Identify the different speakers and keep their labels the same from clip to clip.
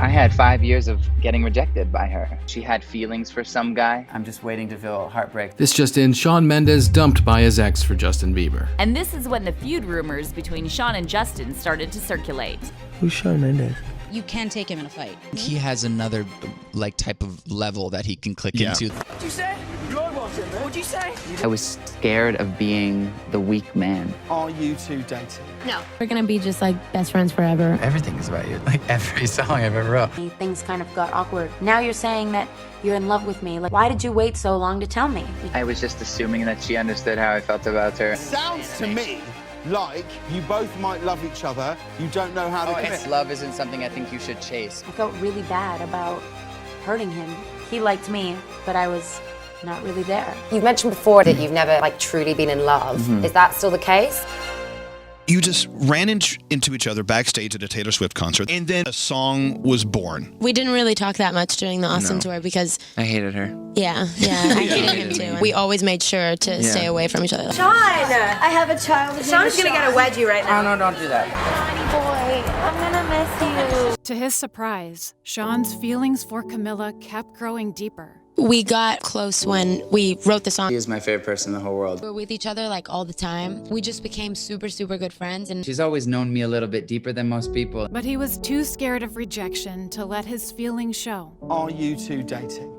Speaker 1: I had 5 years of getting rejected by her. She had feelings for some guy.
Speaker 2: I'm just waiting to feel heartbreak.
Speaker 3: This just in, Shawn Mendes dumped by his ex for Justin Bieber.
Speaker 4: And this is when the feud rumors between Shawn and Justin started to circulate.
Speaker 5: Who's Shawn Mendes?
Speaker 6: You can take him in a fight.
Speaker 7: He has another type of level that he can click into.
Speaker 8: What'd you say? What'd you say?
Speaker 1: I was scared of being the weak man.
Speaker 8: Are you two dating?
Speaker 9: No. We're gonna be just like best friends forever.
Speaker 7: Everything is about you. Like every song I've ever wrote.
Speaker 10: Things kind of got awkward. Now you're saying that you're in love with me. Like, why did you wait so long to tell me?
Speaker 1: I was just assuming that she understood how I felt about her.
Speaker 8: Sounds to me like you both might love each other. You don't know how to commit.
Speaker 2: Love isn't something I think you should chase.
Speaker 10: I felt really bad about hurting him. He liked me, but I was not really there.
Speaker 11: You've mentioned before that you've never truly been in love. Is that still the case?
Speaker 12: You just ran into each other backstage at a Taylor Swift concert, and then a song was born.
Speaker 9: We didn't really talk that much during the Austin tour because
Speaker 2: I hated her.
Speaker 9: yeah, I hated him too. We always made sure to stay away from each other.
Speaker 10: Shawn! I have a child. Shawn's gonna get a wedgie right now.
Speaker 2: Oh, no, don't do that.
Speaker 10: Boy, I'm gonna miss you.
Speaker 13: To his surprise, Shawn's feelings for Camila kept growing deeper.
Speaker 9: We got close when we wrote the song.
Speaker 2: She is my favorite person in the whole world.
Speaker 9: We were with each other like all the time. We just became super, super good friends. And
Speaker 2: She's always known me a little bit deeper than most people.
Speaker 13: But he was too scared of rejection to let his feelings show.
Speaker 8: Are you two dating?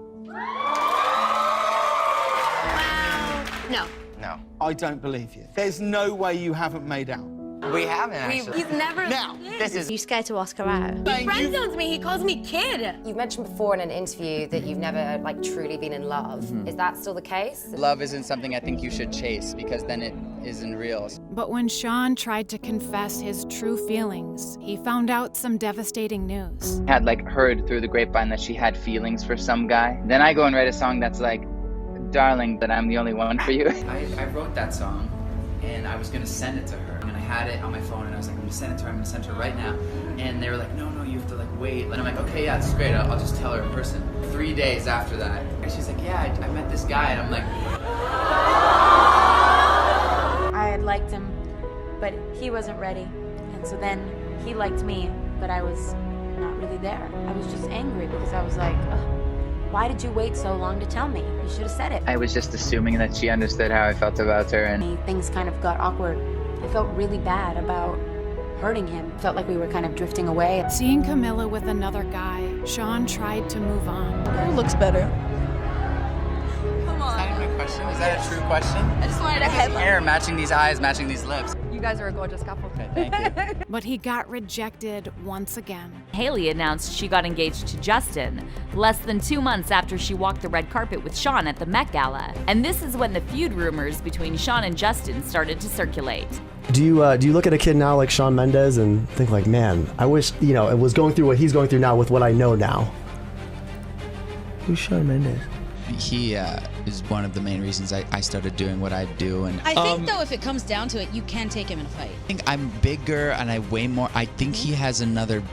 Speaker 9: no.
Speaker 2: No.
Speaker 8: I don't believe you. There's no way you haven't made out.
Speaker 2: We haven't actually.
Speaker 10: He's never.
Speaker 8: Now,
Speaker 2: This is
Speaker 9: You scared to ask her out?
Speaker 10: He friend zones me. He calls me kid.
Speaker 11: You've mentioned before in an interview that you've never truly been in love. Is that still the case?
Speaker 2: love isn't something I think you should chase because then it isn't real.
Speaker 13: But when Shawn tried to confess his true feelings, he found out some devastating news.
Speaker 1: I had heard through the grapevine that she had feelings for some guy. Then I go and write a song that's like, darling, that I'm the only one for you.
Speaker 2: I wrote that song and I was gonna send it to her. And I had it on my phone and I was like, I'm gonna send it to her, I'm gonna send it to her right now. And they were like, no, you have to wait. And I'm like, okay, yeah, this is great, I'll just tell her in person. 3 days after that, and she's like, yeah, I met this guy, and I'm like,
Speaker 10: I had liked him, but he wasn't ready. And so then he liked me, but I was not really there. I was just angry because I was like, ugh, why did you wait so long to tell me? You should have said it.
Speaker 1: I was just assuming that she understood how I felt about her, and
Speaker 10: Things kind of got awkward. I felt really bad about hurting him. Felt like we were kind of drifting away.
Speaker 13: Seeing Camila with another guy, Shawn tried to move on.
Speaker 6: Who looks better?
Speaker 10: Come on.
Speaker 2: is that even a question? Is that a true question?
Speaker 10: I just wanted a headline.
Speaker 2: Hair matching these eyes, matching these lips.
Speaker 6: You guys are a gorgeous couple.
Speaker 2: Okay, thank you.
Speaker 13: But he got rejected once again.
Speaker 4: Haley announced she got engaged to Justin less than 2 months after she walked the red carpet with Shawn at the Met Gala. And this is when the feud rumors between Shawn and Justin started to circulate.
Speaker 5: Do you look at a kid now like Shawn Mendes and think like, man, I wish, it was going through what he's going through now with what I know now? Who's Shawn Mendes?
Speaker 7: He is one of the main reasons I started doing what I do. And
Speaker 6: I think, though, if it comes down to it, you can take him in a fight.
Speaker 7: I think I'm bigger and I weigh more. I think he has another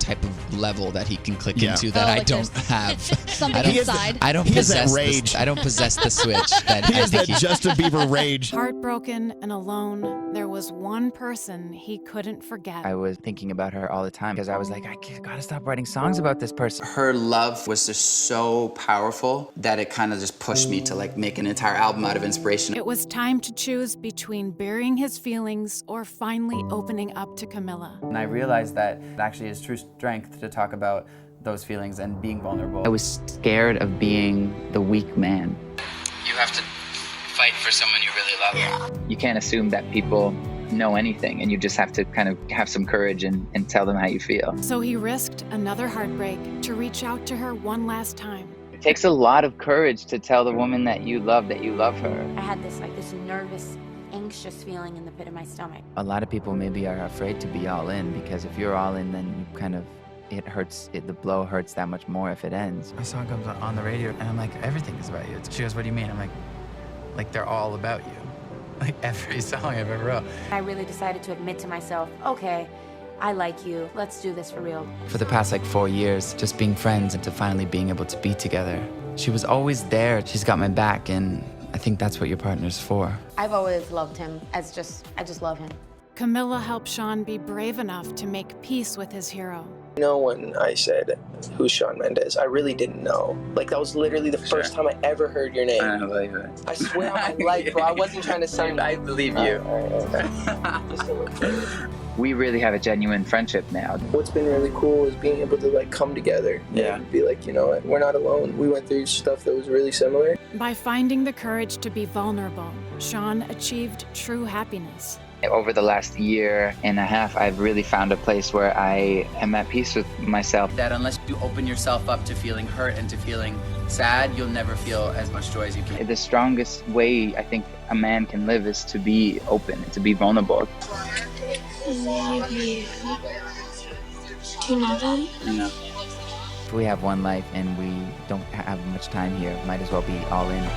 Speaker 7: type of level that he can click into that I don't have.
Speaker 6: Something inside.
Speaker 7: I don't possess rage. I don't possess the switch that
Speaker 12: He has that Justin Bieber rage.
Speaker 13: Heartbroken and alone, there was one person he couldn't forget.
Speaker 2: I was thinking about her all the time because I was like, I gotta stop writing songs about this person. Her love was just so powerful that it kind of just pushed me to make an entire album out of inspiration.
Speaker 13: It was time to choose between burying his feelings or finally opening up to Camila.
Speaker 2: And I realized that it actually is true strength to talk about those feelings and being vulnerable.
Speaker 1: I was scared of being the weak man.
Speaker 2: You have to fight for someone you really love.
Speaker 1: You can't assume that people know anything, and you just have to kind of have some courage and tell them how you feel.
Speaker 13: So he risked another heartbreak to reach out to her one last time.
Speaker 1: It takes a lot of courage to tell the woman that you love her.
Speaker 10: I had this nervous, anxious feeling in the pit of my stomach.
Speaker 2: A lot of people maybe are afraid to be all in because if you're all in, then you kind of, it hurts, the blow hurts that much more if it ends. My song comes on the radio and I'm like, everything is about you. She goes, what do you mean? I'm like they're all about you. Like every song I've ever wrote.
Speaker 10: I really decided to admit to myself, okay, I like you. Let's do this for real.
Speaker 2: For the past 4 years, just being friends and to finally being able to be together. She was always there. She's got my back, and I think that's what your partner's for.
Speaker 10: I've always loved him I just love him.
Speaker 13: Camila helped Shawn be brave enough to make peace with his hero.
Speaker 14: You know, when I said, who's Shawn Mendes, I really didn't know. Like, that was literally the first time I ever heard your name.
Speaker 2: I believe it.
Speaker 14: I swear on my life, bro, I wasn't trying to sound...
Speaker 2: I believe you.
Speaker 1: We really have a genuine friendship now.
Speaker 14: What's been really cool is being able to, like, come together. And be like, you know what, we're not alone. We went through stuff that was really similar.
Speaker 13: By finding the courage to be vulnerable, Shawn achieved true happiness.
Speaker 1: Over the last year and a half, I've really found a place where I am at peace with myself.
Speaker 2: That unless you open yourself up to feeling hurt and to feeling sad, you'll never feel as much joy as you can.
Speaker 1: The strongest way I think a man can live is to be open, to be vulnerable.
Speaker 15: Do you know them?
Speaker 2: No. If we have one life and we don't have much time here, might as well be all in.